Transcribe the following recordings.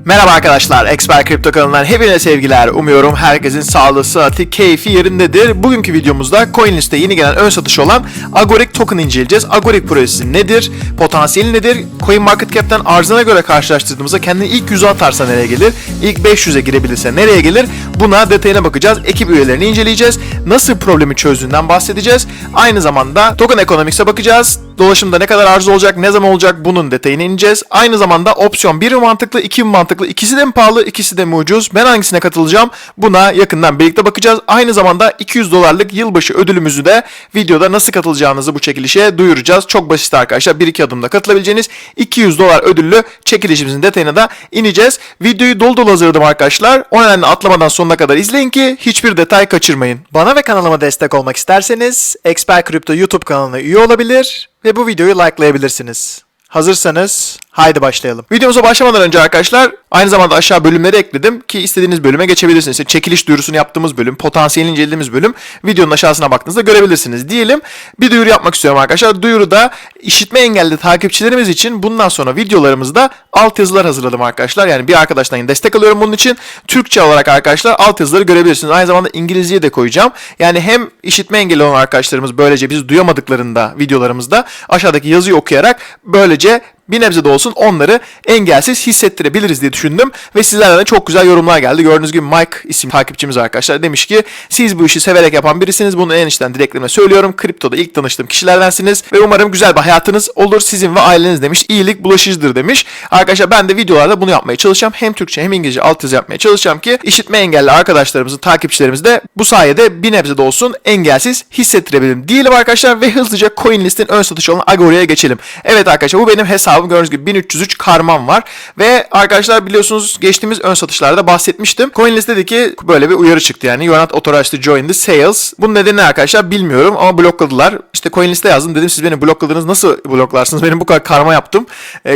Merhaba arkadaşlar, Expert Crypto kanalından hepinize sevgiler. Umuyorum herkesin sağlığı, sıhhati, keyfi yerindedir. Bugünkü videomuzda CoinList'te yeni gelen ön satışı olan Agoric Token inceleyeceğiz. Agoric projesi nedir? Potansiyeli nedir? CoinMarketCap'ten arzına göre karşılaştırdığımızda kendini ilk 100'e atarsa nereye gelir? İlk 500'e girebilirse nereye gelir? Buna detayına bakacağız. Ekip üyelerini inceleyeceğiz. Nasıl problemi çözdüğünden bahsedeceğiz. Aynı zamanda Token Economics'e bakacağız. Dolaşımda ne kadar arz olacak, ne zaman olacak bunun detayını ineceğiz. Aynı zamanda opsiyon 1 mi mantıklı, 2 mi mantıklı, ikisi de mi pahalı, ikisi de mi ucuz? Ben hangisine katılacağım? Buna yakından birlikte bakacağız. Aynı zamanda $200 yılbaşı ödülümüzü de videoda nasıl katılacağınızı bu çekilişe duyuracağız. Çok basit arkadaşlar. 1-2 adımda katılabileceğiniz $200 ödüllü çekilişimizin detayına da ineceğiz. Videoyu dolu dolu hazırladım arkadaşlar. O nedenle atlamadan sonuna kadar izleyin ki hiçbir detay kaçırmayın. Bana ve kanalıma destek olmak isterseniz Expert Crypto YouTube kanalına üye olabilir ve bu videoyu likelayabilirsiniz. Hazırsanız haydi başlayalım. Videomuza başlamadan önce arkadaşlar aynı zamanda aşağı bölümleri ekledim ki istediğiniz bölüme geçebilirsiniz. İşte çekiliş duyurusunu yaptığımız bölüm, potansiyelini incelediğimiz bölüm videonun aşağısına baktığınızda görebilirsiniz diyelim. Bir duyuru yapmak istiyorum arkadaşlar. Duyuruda işitme engelli takipçilerimiz için bundan sonra videolarımızda altyazılar hazırladım arkadaşlar. Yani bir arkadaştan destek alıyorum bunun için. Türkçe olarak arkadaşlar altyazıları görebilirsiniz. Aynı zamanda İngilizceyi de koyacağım. Yani hem işitme engelli olan arkadaşlarımız böylece biz duyamadıklarında videolarımızda aşağıdaki yazıyı okuyarak böylece bir nebze de olsun onları engelsiz hissettirebiliriz diye düşündüm. Ve sizlerden de çok güzel yorumlar geldi. Gördüğünüz gibi Mike isimli takipçimiz arkadaşlar demiş ki siz bu işi severek yapan birisiniz. Bunu en içten dileklerime söylüyorum. Kriptoda ilk tanıştığım kişilerdensiniz. Ve umarım güzel bir hayatınız olur sizin ve aileniz demiş. İyilik bulaşıcıdır demiş. Arkadaşlar ben de videolarda bunu yapmaya çalışacağım. Hem Türkçe hem İngilizce altyazı yapmaya çalışacağım ki işitme engelli arkadaşlarımızın, takipçilerimiz de bu sayede bir nebze de olsun engelsiz hissettirebilirim diyelim arkadaşlar. Ve hızlıca CoinList'in ön satışı olan Agoric'e geçelim. Evet arkadaşlar bu benim hesabım. Gördüğünüz gibi 1303 karmam var. Ve arkadaşlar biliyorsunuz geçtiğimiz ön satışlarda bahsetmiştim. CoinList dedi ki böyle bir uyarı çıktı yani. You are not authorized to join the sales. Bunun nedeni arkadaşlar bilmiyorum ama blokladılar. İşte CoinList'e yazdım. Dedim siz beni blokladınız. Nasıl bloklarsınız? Benim bu kadar karma yaptım.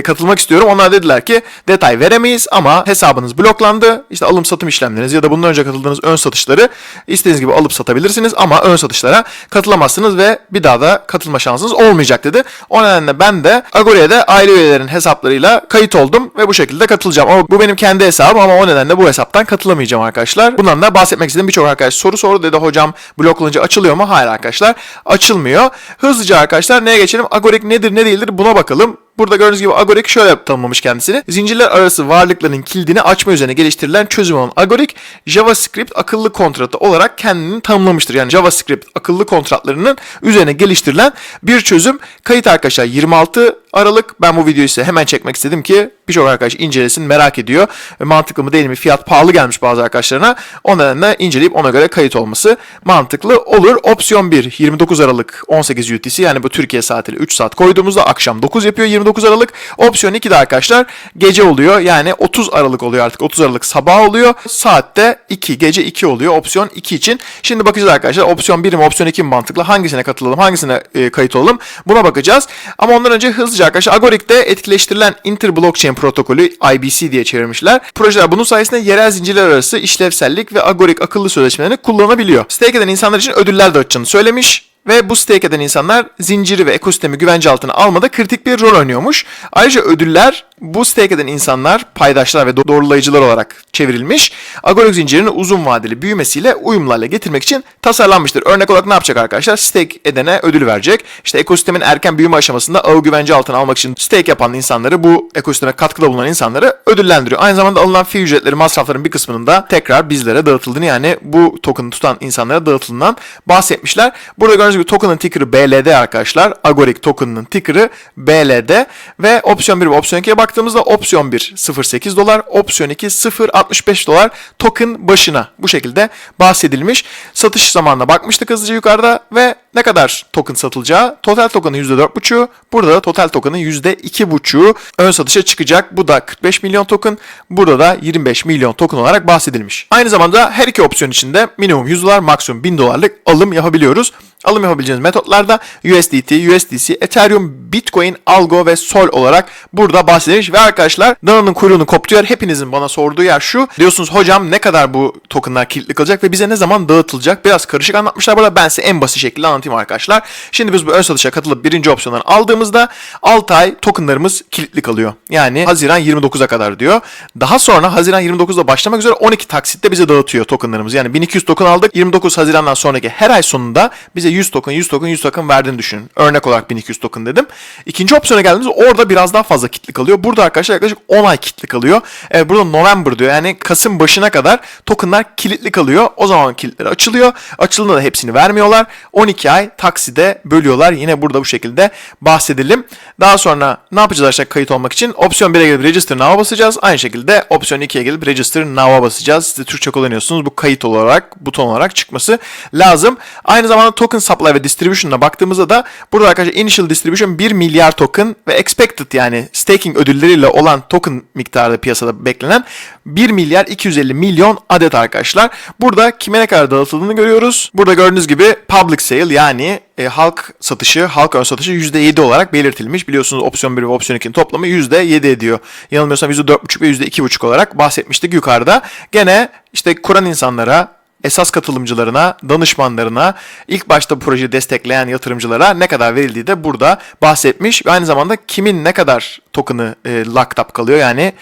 Katılmak istiyorum. Onlar dediler ki detay veremeyiz ama hesabınız bloklandı. İşte alım satım işlemleriniz ya da bundan önce katıldığınız ön satışları istediğiniz gibi alıp satabilirsiniz ama ön satışlara katılamazsınız ve bir daha da katılma şansınız olmayacak dedi. O nedenle ben de Agoric'e aile üyelerin hesaplarıyla kayıt oldum ve bu şekilde katılacağım. Ama bu benim kendi hesabım ama o nedenle bu hesaptan katılamayacağım arkadaşlar. Bundan da bahsetmek istedim. Birçok arkadaş soru sordu dedi hocam bloklanınca açılıyor mu? Hayır arkadaşlar açılmıyor. Hızlıca arkadaşlar neye geçelim? Agoric nedir ne değildir buna bakalım. Burada gördüğünüz gibi Agoric şöyle tanımlamış kendisini. Zincirler arası varlıkların kilidini açma üzerine geliştirilen çözüm olan Agoric, JavaScript akıllı kontratı olarak kendini tanımlamıştır. Yani JavaScript akıllı kontratlarının üzerine geliştirilen bir çözüm. Kayıt arkadaşlar 26 Aralık. Ben bu videoyu size hemen çekmek istedim ki birçok arkadaş incelesin, merak ediyor. Mantıklı mı değil mi? Fiyat pahalı gelmiş bazı arkadaşlarına. O nedenle inceleyip ona göre kayıt olması mantıklı olur. Opsiyon 1 29 Aralık 18 UTC yani bu Türkiye saatiyle 3 saat koyduğumuzda akşam 9 yapıyor 29 Aralık. Opsiyon 2 de arkadaşlar gece oluyor. Yani 30 Aralık oluyor artık. 30 Aralık sabah oluyor. Saatte 2 gece 2 oluyor opsiyon 2 için. Şimdi bakacağız arkadaşlar opsiyon 1 mi opsiyon 2 mi mantıklı? Hangisine katılalım? Hangisine kayıt olalım? Buna bakacağız. Ama ondan önce hızlıca arkadaşlar Agoric'te etkileştirilen Inter-Blockchain protokolü IBC diye çevirmişler. Projeler bunun sayesinde yerel zincirler arası işlevsellik ve Agoric akıllı sözleşmelerini kullanabiliyor. Stake eden insanlar için ödüller de açacağını söylemiş. Ve bu stake eden insanlar zinciri ve ekosistemi güvence altına almada kritik bir rol oynuyormuş. Ayrıca ödüller bu stake eden insanlar, paydaşlar ve doğrulayıcılar olarak çevrilmiş. Agoric zincirinin uzun vadeli büyümesiyle uyumlu hale getirmek için tasarlanmıştır. Örnek olarak ne yapacak arkadaşlar? Stake edene ödül verecek. İşte ekosistemin erken büyüme aşamasında ağı güvence altına almak için stake yapan insanları, bu ekosisteme katkıda bulunan insanları ödüllendiriyor. Aynı zamanda alınan fee ücretleri, masrafların bir kısmının da tekrar bizlere dağıtıldığını yani bu token'ı tutan insanlara dağıtıldığından bahsetmişler. Burada gördüğünüz gibi token'ın ticker'ı BLD arkadaşlar. Agoric token'ın ticker'ı BLD ve opsiyon 1 ve opsiyon 2'ye baktığımızda opsiyon 1 $0.8, opsiyon 2 $0.65 token başına bu şekilde bahsedilmiş. Satış zamanına bakmıştık hızlıca yukarıda ve ne kadar token satılacağı, total token'ın %4.5'u, burada da total token'ın %2.5'u ön satışa çıkacak. Bu da 45 milyon token, burada da 25 milyon token olarak bahsedilmiş. Aynı zamanda her iki opsiyon içinde minimum $100, maksimum $1000'lık alım yapabiliyoruz. Alım yapabileceğiniz metotlar da USDT, USDC, Ethereum, Bitcoin, Algo ve Sol olarak burada bahsedilmiş. Ve arkadaşlar dananın kuyruğunu koptuyor. Hepinizin bana sorduğu yer şu. Diyorsunuz hocam ne kadar bu tokenlar kilitli kalacak ve bize ne zaman dağıtılacak? Biraz karışık anlatmışlar burada. Ben size en basit şekilde anlatayım arkadaşlar. Şimdi biz bu ön satışa katılıp birinci opsiyondan aldığımızda 6 ay tokenlarımız kilitli kalıyor. Yani Haziran 29'a kadar diyor. Daha sonra Haziran 29'da başlamak üzere 12 taksitte bize dağıtıyor tokenlarımızı. Yani 1200 token aldık. 29 Haziran'dan sonraki her ay sonunda bize 100 token, 100 token, 100 token verdiğini düşünün. Örnek olarak 1200 token dedim. İkinci opsiyona geldiğimizde orada biraz daha fazla kilitli kalıyor. Burada arkadaşlar yaklaşık 10 ay kilitli kalıyor. Burada November diyor. Yani Kasım başına kadar tokenlar kilitli kalıyor. O zaman kilitleri açılıyor. Açıldığında da hepsini vermiyorlar. 12 ay takside bölüyorlar. Yine burada bu şekilde bahsedelim. Daha sonra ne yapacağız arkadaşlar kayıt olmak için? Opsiyon 1'e gelip Register Now'a basacağız. Aynı şekilde opsiyon 2'ye gelip Register Now'a basacağız. Siz de Türkçe kullanıyorsunuz. Bu kayıt olarak, buton olarak çıkması lazım. Aynı zamanda Token Supply ve Distribution'a baktığımızda da burada arkadaşlar Initial Distribution 1 milyar token ve Expected yani staking ödülleriyle olan token miktarı piyasada beklenen 1 milyar 250 milyon adet arkadaşlar. Burada kime ne kadar dağıtıldığını görüyoruz. Burada gördüğünüz gibi Public Sale yani halk satışı, halk ön satışı %7 olarak belirtilmiş. Biliyorsunuz opsiyon 1 ve opsiyon 2'nin toplamı %7 ediyor. Yanılmıyorsam %4,5 ve %2,5 olarak bahsetmiştik yukarıda. Gene işte kuran insanlara, esas katılımcılarına, danışmanlarına, ilk başta bu projeyi destekleyen yatırımcılara ne kadar verildiği de burada bahsetmiş. Ve aynı zamanda kimin ne kadar token'ı locked up kalıyor yani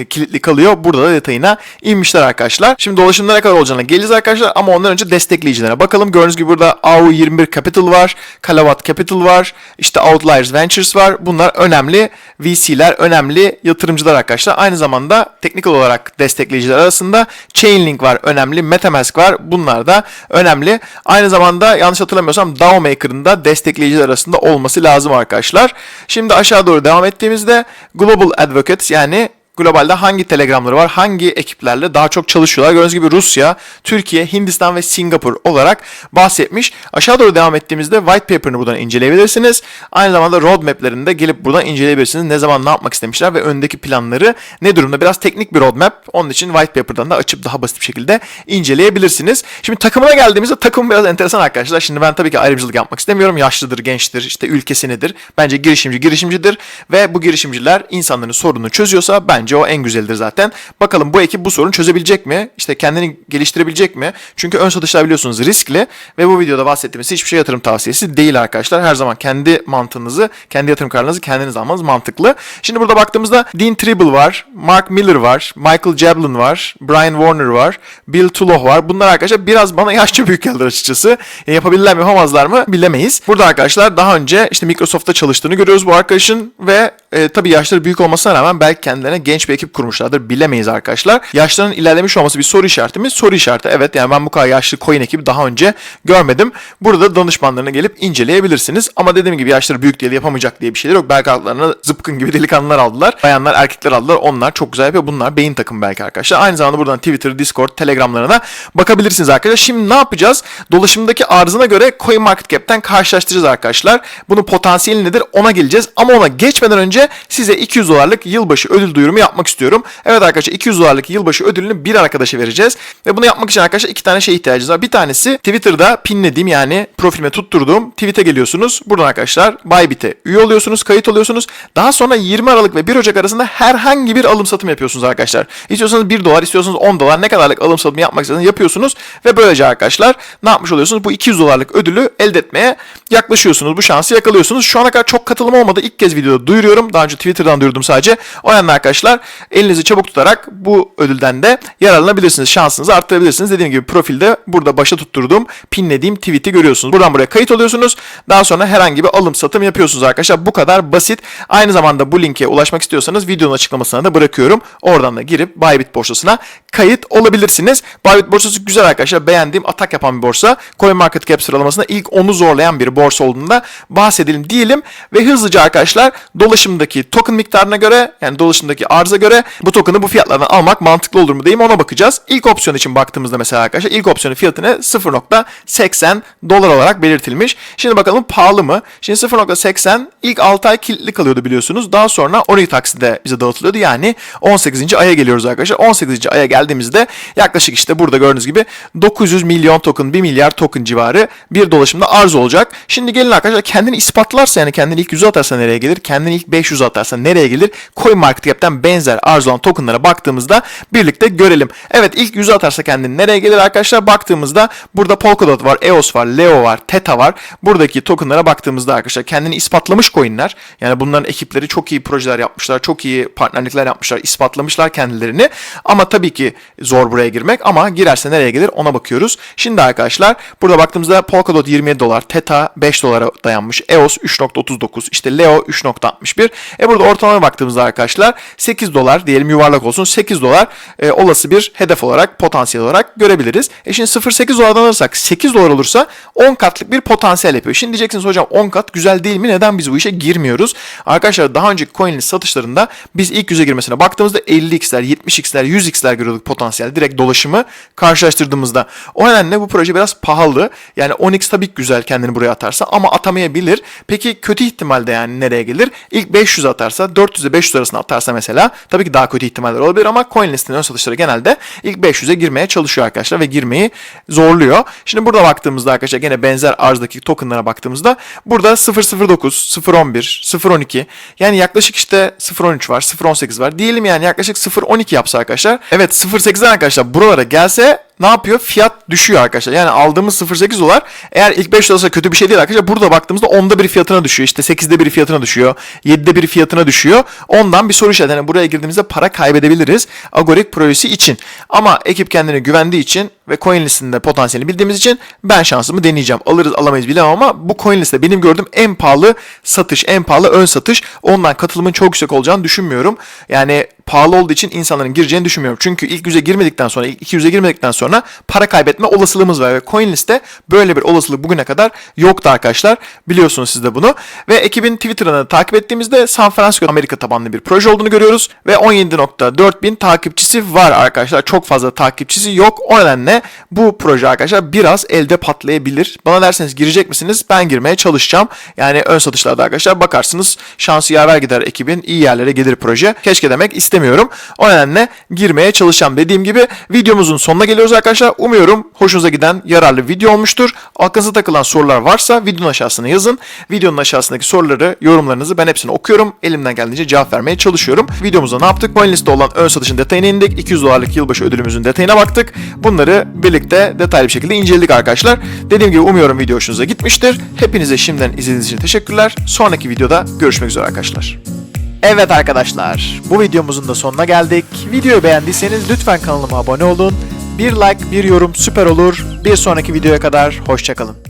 kilitli kalıyor. Burada da detayına inmişler arkadaşlar. Şimdi dolaşımda ne kadar olacağına geleceğiz arkadaşlar ama ondan önce destekleyicilere bakalım. Gördüğünüz gibi burada AU21 Capital var, Kalavat Capital var, işte Outliers Ventures var. Bunlar önemli VC'ler, önemli yatırımcılar arkadaşlar. Aynı zamanda teknik olarak destekleyiciler arasında Chainlink var, önemli, MetaMask var. Bunlar da önemli. Aynı zamanda yanlış hatırlamıyorsam DAO Maker'ın da destekleyiciler arasında olması lazım arkadaşlar. Şimdi aşağı doğru devam ettiğimizde Global Advocates yani globalde hangi telegramları var, hangi ekiplerle daha çok çalışıyorlar. Gördüğünüz gibi Rusya, Türkiye, Hindistan ve Singapur olarak bahsetmiş. Aşağı doğru devam ettiğimizde white paper'ını buradan inceleyebilirsiniz. Aynı zamanda roadmap'lerini de gelip buradan inceleyebilirsiniz. Ne zaman ne yapmak istemişler ve öndeki planları ne durumda. Biraz teknik bir roadmap. Onun için white paper'dan da açıp daha basit bir şekilde inceleyebilirsiniz. Şimdi takımına geldiğimizde takım biraz enteresan arkadaşlar. Şimdi ben tabii ki ayrımcılık yapmak istemiyorum. Yaşlıdır, gençtir, işte ülkesi nedir. Bence girişimcidir ve bu girişimciler insanların sorununu çözüyorsa bence o en güzeldir zaten. Bakalım bu ekip bu sorunu çözebilecek mi? İşte kendini geliştirebilecek mi? Çünkü ön satışlar biliyorsunuz riskli ve bu videoda bahsettiğimiz hiçbir şey yatırım tavsiyesi değil arkadaşlar. Her zaman kendi mantığınızı, kendi yatırım kararınızı kendiniz almanız mantıklı. Şimdi burada baktığımızda Dean Tribble var, Mark Miller var, Michael Jablin var, Brian Warner var, Bill Tuloh var. Bunlar arkadaşlar biraz bana yaşça büyük geldiler açıkçası. Yapabilirler mi, yapamazlar mı bilemeyiz. Burada arkadaşlar daha önce işte Microsoft'ta çalıştığını görüyoruz bu arkadaşın ve tabii yaşları büyük olmasına rağmen belki kendilerine genç bir ekip kurmuşlardır. Bilemeyiz arkadaşlar. Yaşlarının ilerlemiş olması bir soru işareti mi? Soru işareti. Evet yani ben bu kadar yaşlı coin ekibi daha önce görmedim. Burada danışmanlarına gelip inceleyebilirsiniz. Ama dediğim gibi yaşları büyük değil, yapamayacak diye bir şeyler yok. Belki altlarına zıpkın gibi delikanlılar aldılar. Bayanlar, erkekler aldılar. Onlar çok güzel yapıyor. Bunlar beyin takımı belki arkadaşlar. Aynı zamanda buradan Twitter, Discord, Telegram'larına bakabilirsiniz arkadaşlar. Şimdi ne yapacağız? Dolaşımdaki arzına göre CoinMarketCap'ten karşılaştıracağız arkadaşlar. Bunun potansiyeli nedir? Ona geleceğiz. Ama ona geçmeden önce size 200 dolarlık yılbaşı ödül duyurumu yapmak istiyorum. Evet arkadaşlar 200 dolarlık yılbaşı ödülünü bir arkadaşa vereceğiz. Ve bunu yapmak için arkadaşlar iki tane şeye ihtiyacınız var. Bir tanesi Twitter'da pinlediğim yani profilime tutturduğum tweet'e geliyorsunuz. Buradan arkadaşlar Bybit'e üye oluyorsunuz, kayıt oluyorsunuz. Daha sonra 20 Aralık ve 1 Ocak arasında herhangi bir alım satım yapıyorsunuz arkadaşlar. İstiyorsanız 1 dolar, istiyorsanız 10 dolar ne kadarlık alım satım yapmak istiyorsanız yapıyorsunuz. Ve böylece arkadaşlar ne yapmış oluyorsunuz? Bu 200 dolarlık ödülü elde etmeye yaklaşıyorsunuz. Bu şansı yakalıyorsunuz. Şu ana kadar çok katılım olmadı. İlk kez videoda duyuruyorum. Daha önce Twitter'dan duyurdum sadece. O yüzden arkadaşlar elinizi çabuk tutarak bu ödülden de yararlanabilirsiniz. Şansınızı arttırabilirsiniz. Dediğim gibi profilde burada başa tutturduğum, pinlediğim tweet'i görüyorsunuz. Buradan buraya kayıt oluyorsunuz. Daha sonra herhangi bir alım satım yapıyorsunuz arkadaşlar. Bu kadar basit. Aynı zamanda bu linke ulaşmak istiyorsanız videonun açıklamasına da bırakıyorum. Oradan da girip Bybit borsasına kayıt olabilirsiniz. Bybit borsası güzel arkadaşlar. Beğendiğim, atak yapan bir borsa. CoinMarketCap sıralamasında ilk 10'u zorlayan bir borsa olduğunda bahsedelim diyelim. Ve hızlıca arkadaşlar dolaşımda dolaşımdaki token miktarına göre, yani dolaşımdaki arza göre bu token'ı bu fiyatlardan almak mantıklı olur mu değil mi, ona bakacağız. İlk opsiyon için baktığımızda mesela arkadaşlar ilk opsiyonun fiyatı ne? 0.80 dolar olarak belirtilmiş. Şimdi bakalım pahalı mı? Şimdi 0.80 ilk 6 ay kilitli kalıyordu biliyorsunuz. Daha sonra 12 takside bize dağıtılıyordu. Yani 18. aya geliyoruz arkadaşlar. 18. aya geldiğimizde yaklaşık işte burada gördüğünüz gibi 900 milyon token, 1 milyar token civarı bir dolaşımda arz olacak. Şimdi gelin arkadaşlar, kendini ispatlarsa, yani kendini ilk 100'e atarsa nereye gelir? Kendini ilk 500'e atarsa nereye gelir? CoinMarketCap'ten benzer arz olan tokenlara baktığımızda birlikte görelim. Evet, ilk 100'e atarsa kendini nereye gelir arkadaşlar? Baktığımızda burada Polkadot var, EOS var, Leo var, Theta var. Buradaki tokenlara baktığımızda arkadaşlar kendini ispatlamış coinler. Yani bunların ekipleri çok iyi projeler yapmışlar, çok iyi partnerlikler yapmışlar, ispatlamışlar kendilerini. Ama tabii ki zor buraya girmek, ama girerse nereye gelir ona bakıyoruz. Şimdi arkadaşlar burada baktığımızda Polkadot 27 dolar, Theta 5 dolara dayanmış, EOS 3.39, işte Leo 3.61. Burada ortalama baktığımızda arkadaşlar 8 dolar diyelim, yuvarlak olsun, 8 dolar olası bir hedef olarak, potansiyel olarak görebiliriz. Şimdi 0.8 dolardan alırsak 8 dolar olursa 10 katlık bir potansiyel yapıyor. Şimdi diyeceksiniz hocam 10 kat güzel değil mi? Neden biz bu işe girmiyoruz? Arkadaşlar daha önceki CoinList satışlarında biz ilk 100'e girmesine baktığımızda 50x'ler, 70x'ler, 100x'ler görüyorduk potansiyel. Direkt dolaşımı karşılaştırdığımızda. O nedenle bu proje biraz pahalı. Yani 10x tabii ki güzel kendini buraya atarsa, ama atamayabilir. Peki kötü ihtimalde yani nereye gelir? İlk 500 atarsa, 400 ile 500 arasında atarsa mesela, tabii ki daha kötü ihtimaller olabilir, ama CoinList'in ön satışları genelde ilk 500'e girmeye çalışıyor arkadaşlar ve girmeyi zorluyor. Şimdi burada baktığımızda arkadaşlar gene benzer arzdaki tokenlara baktığımızda burada 0.09, 0.11, 0.12, yani yaklaşık işte 0.13 var, 0.18 var. Diyelim yani yaklaşık 0.12 yapsa arkadaşlar. Evet, 0.8'den arkadaşlar buralara gelse ne yapıyor? Fiyat düşüyor arkadaşlar. Yani aldığımız 0.8 dolar eğer ilk 5 dolarsa kötü bir şey değil arkadaşlar. Burada baktığımızda 10'da bir fiyatına düşüyor. İşte 8'de bir fiyatına düşüyor. 7'de bir fiyatına düşüyor. Ondan bir soru işareti. Yani buraya girdiğimizde para kaybedebiliriz Agoric projesi için. Ama ekip kendine güvendiği için ve CoinList'in de potansiyelini bildiğimiz için ben şansımı deneyeceğim. Alırız alamayız bilemem, ama bu CoinList'te benim gördüğüm en pahalı satış, en pahalı ön satış. Ondan katılımın çok yüksek olacağını düşünmüyorum. Yani pahalı olduğu için insanların gireceğini düşünmüyorum. Çünkü ilk 100'e girmedikten sonra, ilk 200'e girmedikten sonra para kaybetme olasılığımız var. Ve CoinList'te böyle bir olasılık bugüne kadar yoktu arkadaşlar. Biliyorsunuz siz de bunu. Ve ekibin Twitter'ını takip ettiğimizde San Francisco, Amerika tabanlı bir proje olduğunu görüyoruz. Ve 17.4 bin takipçisi var arkadaşlar. Çok fazla takipçisi yok. O nedenle bu proje arkadaşlar biraz elde patlayabilir. Bana derseniz girecek misiniz? Ben girmeye çalışacağım. Yani ön satışlarda arkadaşlar bakarsınız şansı yaver gider ekibin, iyi yerlere gelir proje. Keşke demek istemiyorum. O nedenle girmeye çalışacağım. Dediğim gibi videomuzun sonuna geliyoruz arkadaşlar. Umuyorum hoşunuza giden yararlı video olmuştur. Aklınıza takılan sorular varsa videonun aşağısına yazın. Videonun aşağısındaki soruları, yorumlarınızı ben hepsini okuyorum. Elimden geldiğince cevap vermeye çalışıyorum. Videomuzda ne yaptık? CoinList'te olan ön satışın detayına indik. 200 dolarlık yılbaşı ödülümüzün detayına baktık. Bunları birlikte detaylı bir şekilde inceledik arkadaşlar. Dediğim gibi umuyorum video hoşunuza gitmiştir. Hepinize şimdiden izlediğiniz için teşekkürler. Sonraki videoda görüşmek üzere arkadaşlar. Evet arkadaşlar, bu videomuzun da sonuna geldik. Videoyu beğendiyseniz lütfen kanalıma abone olun. Bir like, bir yorum süper olur. Bir sonraki videoya kadar hoşça kalın.